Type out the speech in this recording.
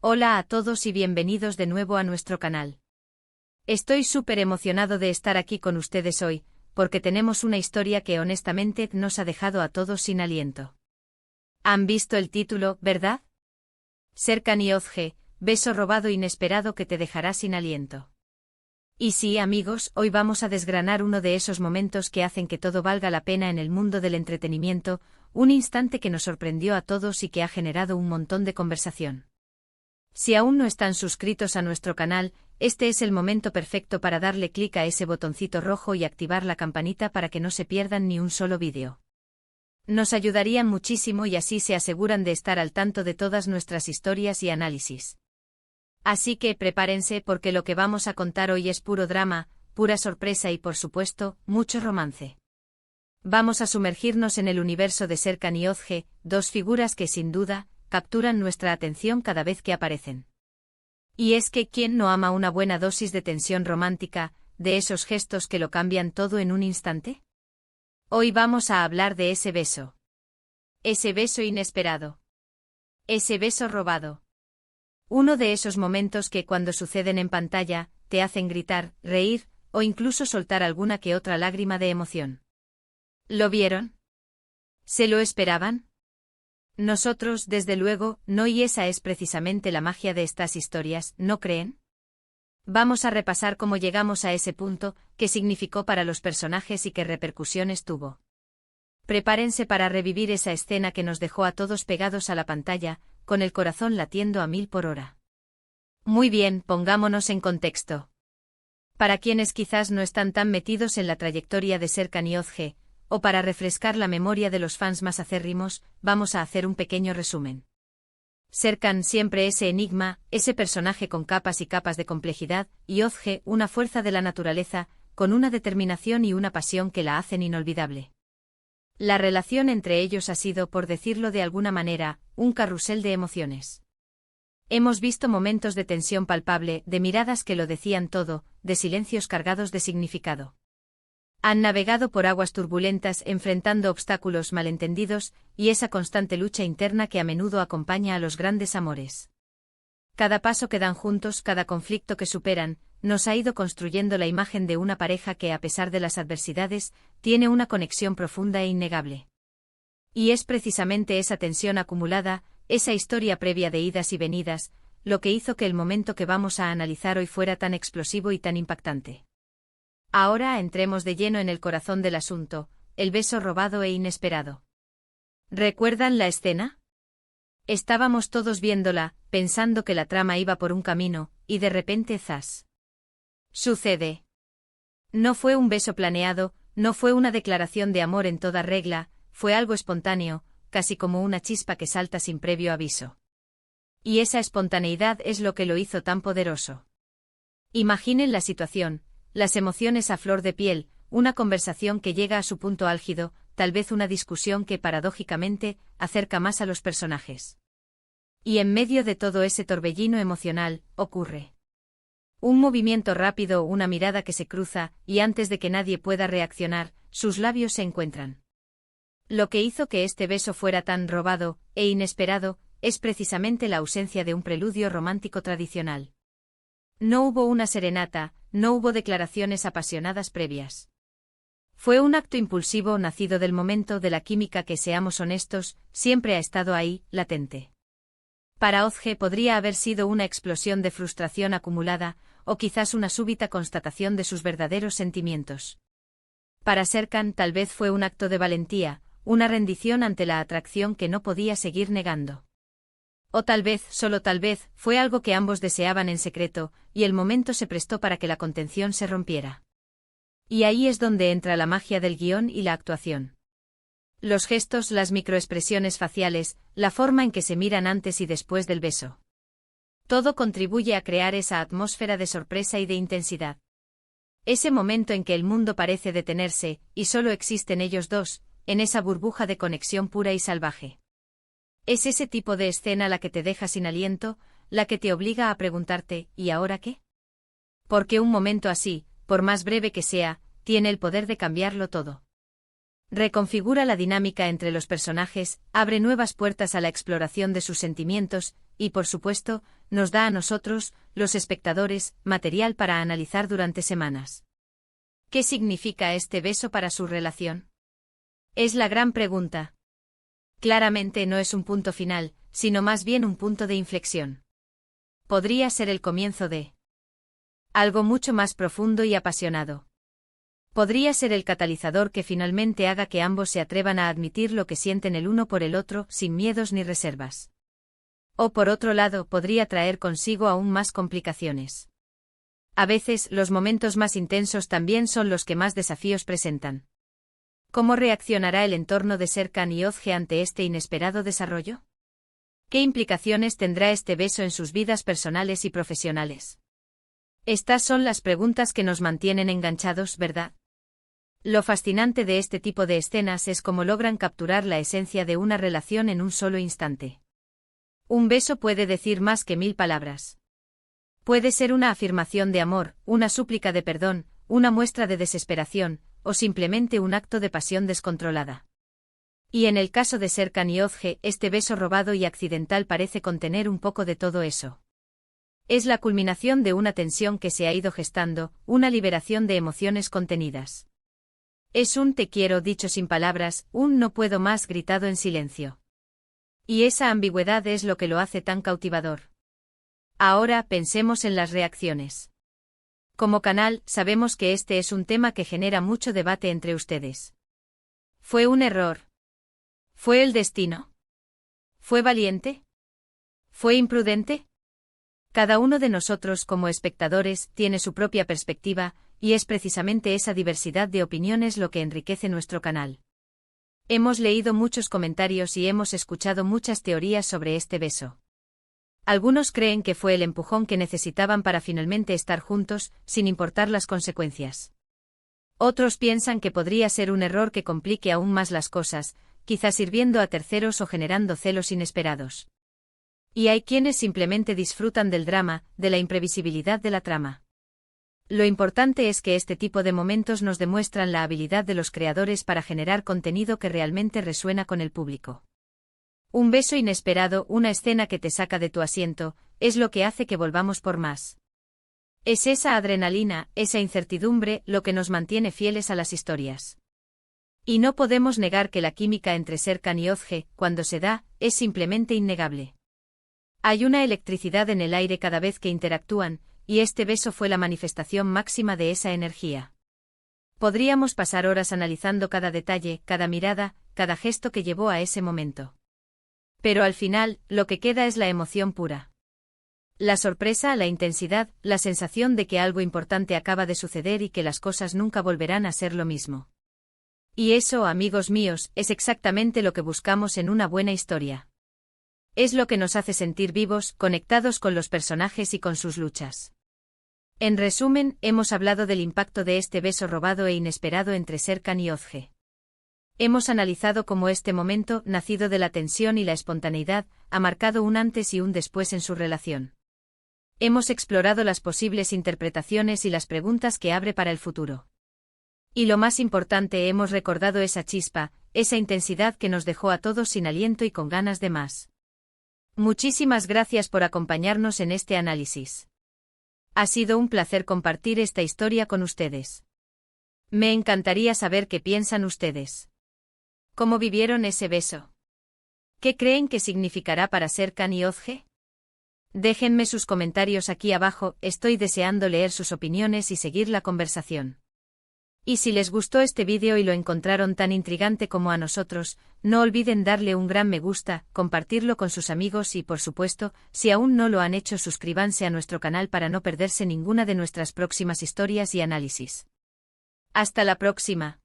Hola a todos y bienvenidos de nuevo a nuestro canal. Estoy súper emocionado de estar aquí con ustedes hoy, porque tenemos una historia que honestamente nos ha dejado a todos sin aliento. ¿Han visto el título, verdad? Serkan y Özge, beso robado inesperado que te dejará sin aliento. Y sí, amigos, hoy vamos a desgranar uno de esos momentos que hacen que todo valga la pena en el mundo del entretenimiento, un instante que nos sorprendió a todos y que ha generado un montón de conversación. Si aún no están suscritos a nuestro canal, este es el momento perfecto para darle clic a ese botoncito rojo y activar la campanita para que no se pierdan ni un solo vídeo. Nos ayudarían muchísimo y así se aseguran de estar al tanto de todas nuestras historias y análisis. Así que prepárense porque lo que vamos a contar hoy es puro drama, pura sorpresa y por supuesto, mucho romance. Vamos a sumergirnos en el universo de Serkan y Özge, dos figuras que sin duda, capturan nuestra atención cada vez que aparecen. Y es que ¿quién no ama una buena dosis de tensión romántica, de esos gestos que lo cambian todo en un instante? Hoy vamos a hablar de ese beso. Ese beso inesperado. Ese beso robado. Uno de esos momentos que cuando suceden en pantalla, te hacen gritar, reír, o incluso soltar alguna que otra lágrima de emoción. ¿Lo vieron? ¿Se lo esperaban? Nosotros, desde luego, no, y esa es precisamente la magia de estas historias, ¿no creen? Vamos a repasar cómo llegamos a ese punto, qué significó para los personajes y qué repercusiones tuvo. Prepárense para revivir esa escena que nos dejó a todos pegados a la pantalla, con el corazón latiendo a 1000 por hora. Muy bien, pongámonos en contexto. Para quienes quizás no están tan metidos en la trayectoria de Serkan y Özge, o para refrescar la memoria de los fans más acérrimos, vamos a hacer un pequeño resumen. Serkan siempre ese enigma, ese personaje con capas y capas de complejidad, y Özge una fuerza de la naturaleza, con una determinación y una pasión que la hacen inolvidable. La relación entre ellos ha sido, por decirlo de alguna manera, un carrusel de emociones. Hemos visto momentos de tensión palpable, de miradas que lo decían todo, de silencios cargados de significado. Han navegado por aguas turbulentas enfrentando obstáculos malentendidos y esa constante lucha interna que a menudo acompaña a los grandes amores. Cada paso que dan juntos, cada conflicto que superan, nos ha ido construyendo la imagen de una pareja que a pesar de las adversidades, tiene una conexión profunda e innegable. Y es precisamente esa tensión acumulada, esa historia previa de idas y venidas, lo que hizo que el momento que vamos a analizar hoy fuera tan explosivo y tan impactante. Ahora entremos de lleno en el corazón del asunto, el beso robado e inesperado. ¿Recuerdan la escena? Estábamos todos viéndola, pensando que la trama iba por un camino, y de repente ¡zas! Sucede. No fue un beso planeado, no fue una declaración de amor en toda regla, fue algo espontáneo, casi como una chispa que salta sin previo aviso. Y esa espontaneidad es lo que lo hizo tan poderoso. Imaginen la situación. Las emociones a flor de piel, una conversación que llega a su punto álgido, tal vez una discusión que paradójicamente acerca más a los personajes. Y en medio de todo ese torbellino emocional, ocurre un movimiento rápido, una mirada que se cruza, y antes de que nadie pueda reaccionar, sus labios se encuentran. Lo que hizo que este beso fuera tan robado e inesperado es precisamente la ausencia de un preludio romántico tradicional. No hubo una serenata, no hubo declaraciones apasionadas previas. Fue un acto impulsivo nacido del momento de la química que, seamos honestos, siempre ha estado ahí, latente. Para Özge podría haber sido una explosión de frustración acumulada, o quizás una súbita constatación de sus verdaderos sentimientos. Para Serkan tal vez fue un acto de valentía, una rendición ante la atracción que no podía seguir negando. O tal vez, solo tal vez, fue algo que ambos deseaban en secreto, y el momento se prestó para que la contención se rompiera. Y ahí es donde entra la magia del guión y la actuación. Los gestos, las microexpresiones faciales, la forma en que se miran antes y después del beso. Todo contribuye a crear esa atmósfera de sorpresa y de intensidad. Ese momento en que el mundo parece detenerse, y solo existen ellos dos, en esa burbuja de conexión pura y salvaje. Es ese tipo de escena la que te deja sin aliento, la que te obliga a preguntarte, ¿y ahora qué? Porque un momento así, por más breve que sea, tiene el poder de cambiarlo todo. Reconfigura la dinámica entre los personajes, abre nuevas puertas a la exploración de sus sentimientos, y por supuesto, nos da a nosotros, los espectadores, material para analizar durante semanas. ¿Qué significa este beso para su relación? Es la gran pregunta. Claramente no es un punto final, sino más bien un punto de inflexión. Podría ser el comienzo de algo mucho más profundo y apasionado. Podría ser el catalizador que finalmente haga que ambos se atrevan a admitir lo que sienten el uno por el otro, sin miedos ni reservas. O por otro lado, podría traer consigo aún más complicaciones. A veces, los momentos más intensos también son los que más desafíos presentan. ¿Cómo reaccionará el entorno de Serkan y Özge ante este inesperado desarrollo? ¿Qué implicaciones tendrá este beso en sus vidas personales y profesionales? Estas son las preguntas que nos mantienen enganchados, ¿verdad? Lo fascinante de este tipo de escenas es cómo logran capturar la esencia de una relación en un solo instante. Un beso puede decir más que 1000 palabras. Puede ser una afirmación de amor, una súplica de perdón, una muestra de desesperación, o simplemente un acto de pasión descontrolada. Y en el caso de Serkan y Özge, este beso robado y accidental parece contener un poco de todo eso. Es la culminación de una tensión que se ha ido gestando, una liberación de emociones contenidas. Es un te quiero dicho sin palabras, un no puedo más gritado en silencio. Y esa ambigüedad es lo que lo hace tan cautivador. Ahora pensemos en las reacciones. Como canal, sabemos que este es un tema que genera mucho debate entre ustedes. ¿Fue un error? ¿Fue el destino? ¿Fue valiente? ¿Fue imprudente? Cada uno de nosotros como espectadores tiene su propia perspectiva, y es precisamente esa diversidad de opiniones lo que enriquece nuestro canal. Hemos leído muchos comentarios y hemos escuchado muchas teorías sobre este beso. Algunos creen que fue el empujón que necesitaban para finalmente estar juntos, sin importar las consecuencias. Otros piensan que podría ser un error que complique aún más las cosas, quizás sirviendo a terceros o generando celos inesperados. Y hay quienes simplemente disfrutan del drama, de la imprevisibilidad de la trama. Lo importante es que este tipo de momentos nos demuestran la habilidad de los creadores para generar contenido que realmente resuena con el público. Un beso inesperado, una escena que te saca de tu asiento, es lo que hace que volvamos por más. Es esa adrenalina, esa incertidumbre, lo que nos mantiene fieles a las historias. Y no podemos negar que la química entre Serkan y Özge, cuando se da, es simplemente innegable. Hay una electricidad en el aire cada vez que interactúan, y este beso fue la manifestación máxima de esa energía. Podríamos pasar horas analizando cada detalle, cada mirada, cada gesto que llevó a ese momento. Pero al final, lo que queda es la emoción pura. La sorpresa, la intensidad, la sensación de que algo importante acaba de suceder y que las cosas nunca volverán a ser lo mismo. Y eso, amigos míos, es exactamente lo que buscamos en una buena historia. Es lo que nos hace sentir vivos, conectados con los personajes y con sus luchas. En resumen, hemos hablado del impacto de este beso robado e inesperado entre Serkan y Özge. Hemos analizado cómo este momento, nacido de la tensión y la espontaneidad, ha marcado un antes y un después en su relación. Hemos explorado las posibles interpretaciones y las preguntas que abre para el futuro. Y lo más importante, hemos recordado esa chispa, esa intensidad que nos dejó a todos sin aliento y con ganas de más. Muchísimas gracias por acompañarnos en este análisis. Ha sido un placer compartir esta historia con ustedes. Me encantaría saber qué piensan ustedes. ¿Cómo vivieron ese beso? ¿Qué creen que significará para Serkan y Özge? Déjenme sus comentarios aquí abajo, estoy deseando leer sus opiniones y seguir la conversación. Y si les gustó este vídeo y lo encontraron tan intrigante como a nosotros, no olviden darle un gran me gusta, compartirlo con sus amigos y por supuesto, si aún no lo han hecho, suscríbanse a nuestro canal para no perderse ninguna de nuestras próximas historias y análisis. Hasta la próxima.